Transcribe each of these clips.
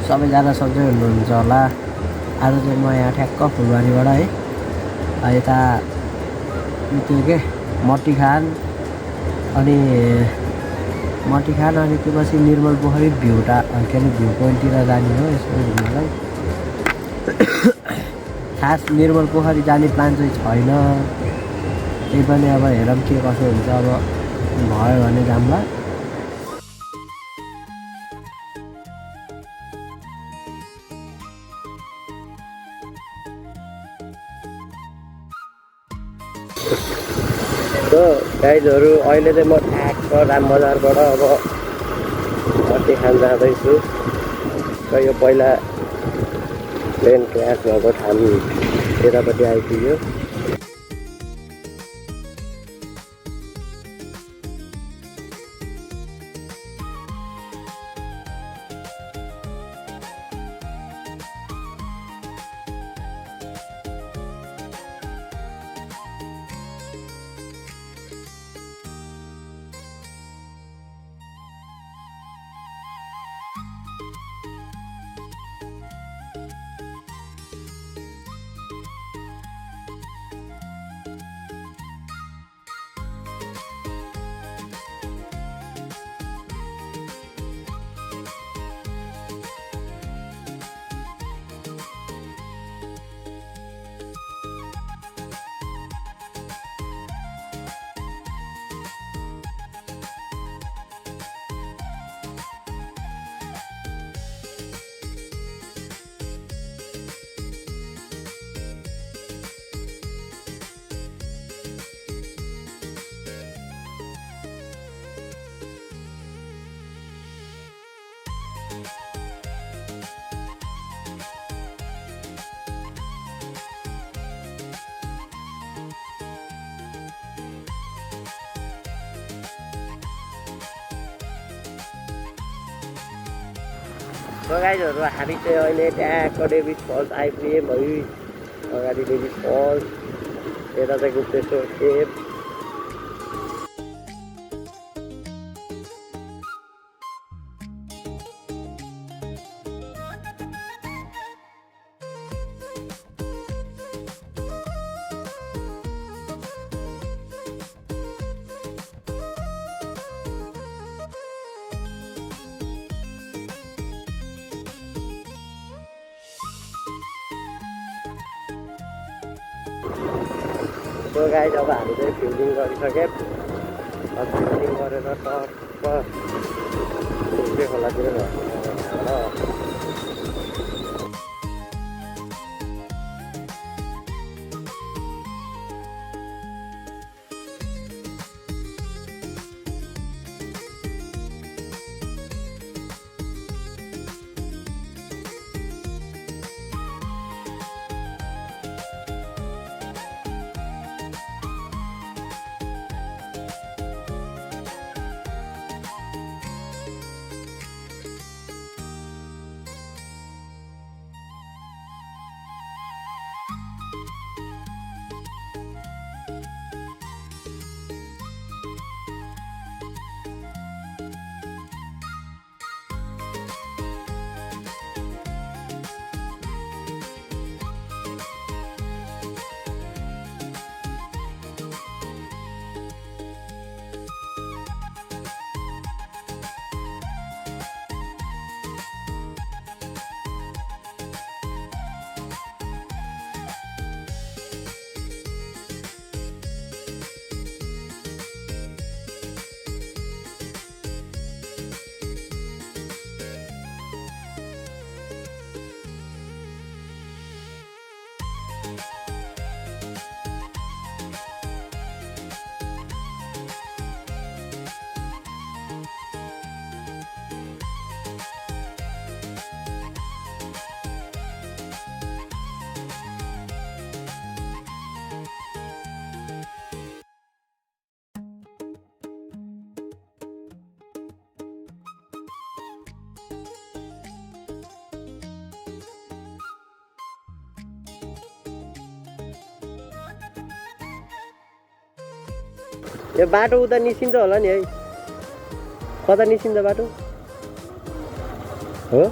सबैजना सन्चै हुनुहुन्छ होला। आज चाहिँ म यहाँ ठ्याक्क फुलबारीबाट है यता त्यो के मटिखान अनि त्यो पछि निर्मल पोखरी भ्यू के अरे भ्यू पोइन्टतिर जाने हो यसो घुम्नलाई। खास निर्मल पोखरी जाने प्लान चाहिँ छैन, त्यही पनि अब हेरौँ के कसो हुन्छ। अब भयो भने जाम्ला। सो गाइजहरू अहिले चाहिँ म ठ्याक्क राम बजारबाट अब मटिखान जाँदैछु र यो पहिला प्लेन क्रास भएको ठाउँ यतापट्टि आइपुग्यो। सो गाइजहरू हामी चाहिँ अहिले ट्याक्क डेभिड फल्स आइपुग्यौँ है। अगाडि डेभिड फल्स, यता चाहिँ गुप्तेश्वर केभ। सो गाइज अब हामी चाहिँ फिल्डिङ गरिसक्यौँ। अब फिल्डिङ गरेर टक्क ढुङ्गे खोलातिर झर्नु। यो बाटो उता निस्किन्छ होला नि है, कता निस्किन्छ बाटो हो?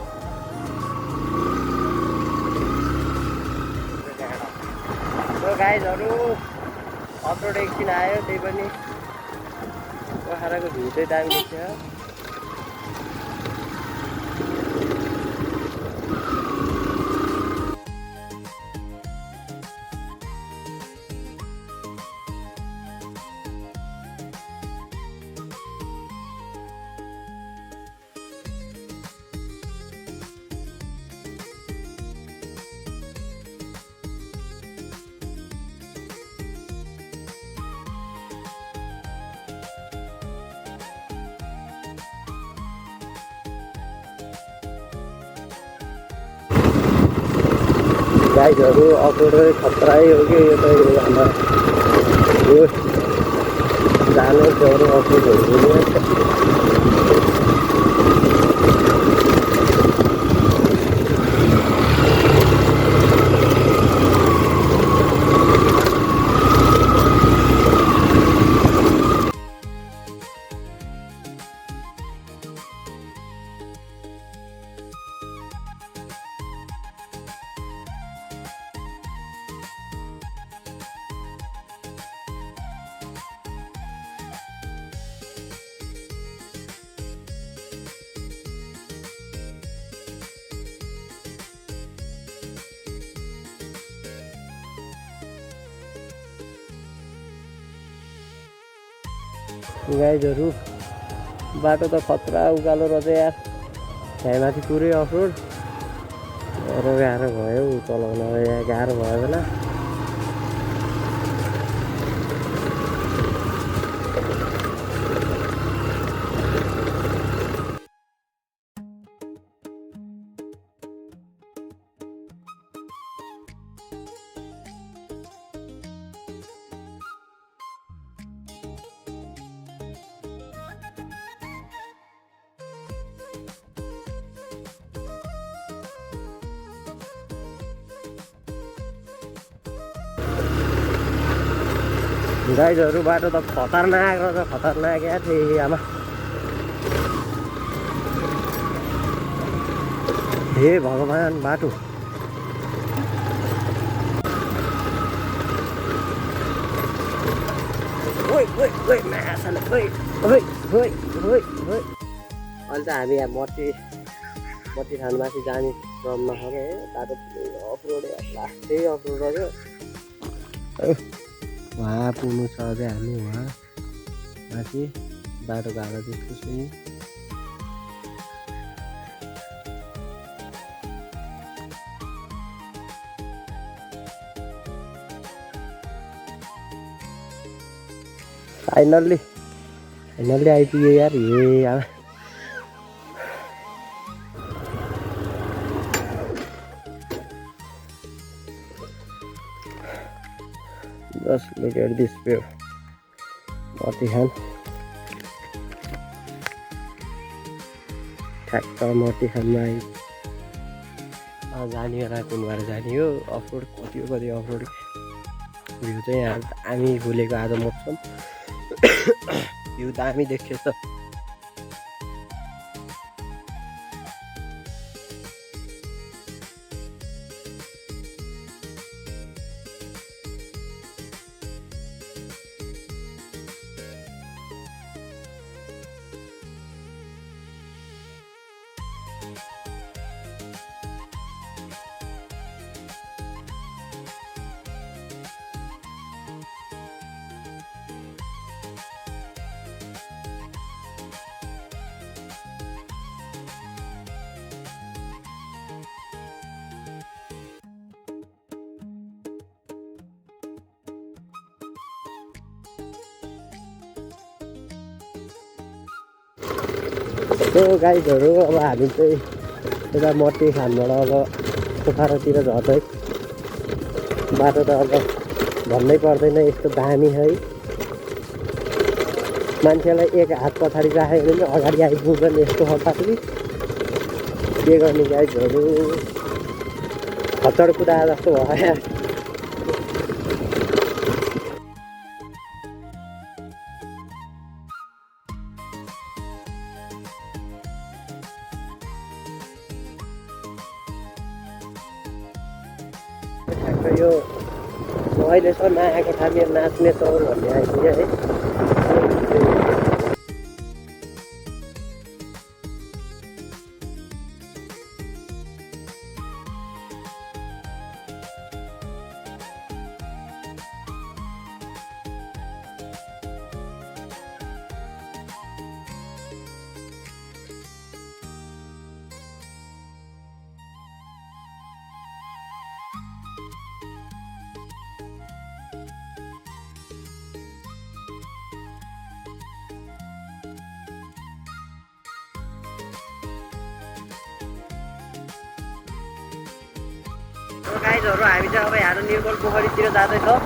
गाइजहरू अफरोड एकछिन आयो, त्यही पनि पोखराको भ्यू चाहिँ दामी देखियो। गाइजहरू अफरोड खतरै हो कि यो त यो जानु अरू अफरोडहरू गाइजहरू बाटो त खतरा उकालो रहेछ यार, त्यहाँमाथि पुरै अफरोड र गाह्रो भयो चलाउन, यहाँ गाह्रो भयो होला। गाइजहरू बाटो त खतरनाक रहेछ, खतरनाक या थिए आमा। हे भगवान् बाटो ओइ ओइ ओइ माछाले ओइ ओइ ओइ ओइ ओइ। अहिले त हामी यहाँ मट्टी थानमाथि जाने क्रममा छ है। बाटो अफरोड लास्टै अफरोड रहेछ। वहाँ पुग्नु छ अझै हामी, वहाँ माथि बाटोको हालत यस्तो छ। फाइनल्ली आइपुग्यो यार। हे यार just look at this view, मट्टी खान ठ्याक्क मट्टी खानमा जाने होला, कुन भएर जाने हो। अफरोड कति अफरोड भ्यू चाहिँ यहाँ दामी भुलेको आज मौसम भ्यू दामी देखिएछ। सो गाइजहरू अब हामी चाहिँ यता मट्टी खानबाट अब पोखरातिर झर्दै। बाटो त अब भन्नै पर्दैन यस्तो दामी है। मान्छेलाई एक हात पछाडि राख्यो भने पनि अगाडि आइपुग्दैन यस्तो हतारी। के गर्ने गाइजहरू, खच्चड कुदा जस्तो भयो। यो अहिलेसम्म नआएको ठाउँ यो नाच्ने चौर भन्ने आइपुग्यो है। गाइजहरू हामी चाहिँ अब यहाँ निर्मल पोखरीतिर जाँदैछौँ।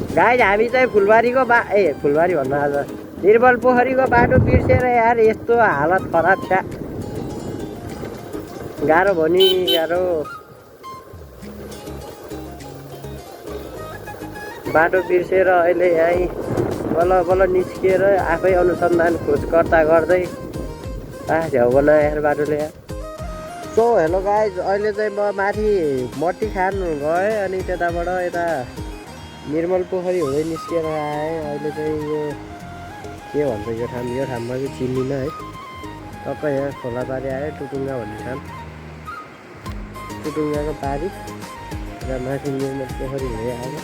गाइज हामी चाहिँ फुलबारीको फुलबारी भन्नु आज निर्मल पोखरीको बाटो बिर्सेर यार यस्तो हालत खराब छ। गाह्रो भयो नि गाह्रो। बाटो बिर्सेर अहिले यहीँ बल्ल बल्ल निस्किएर आफै अनुसन्धान खोजकर्ता गर्दै झ्याउ बनायो यार बाटोले यार। सो हेलो गाइज, अहिले चाहिँ म माथि मट्टी खान गएँ अनि त्यताबाट यता निर्मल पोखरी हुँदै निस्किएर आएँ। अहिले चाहिँ यो के भन्छ यो ठाउँमा चाहिँ चिन्दिनँ है। टक्कै यहाँ खोला पारी आयो, टुटुङ्गा भन्ने ठाउँ, टुटुङ्गाको पारी र माथि निर्मल पोखरी हुँदै आयो।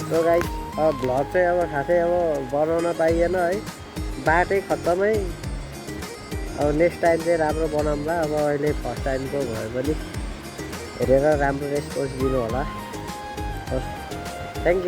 सो गाइस अब भ्लग चाहिँ अब खासै अब बनाउन पाइएन है, बाटै खत्तमै। अब नेक्स्ट टाइम चाहिँ राम्रो बनाउँला। अब अहिले फर्स्ट टाइमको भए पनि हेरेर राम्रो रेस्पोन्स दिनु होला। Thank you.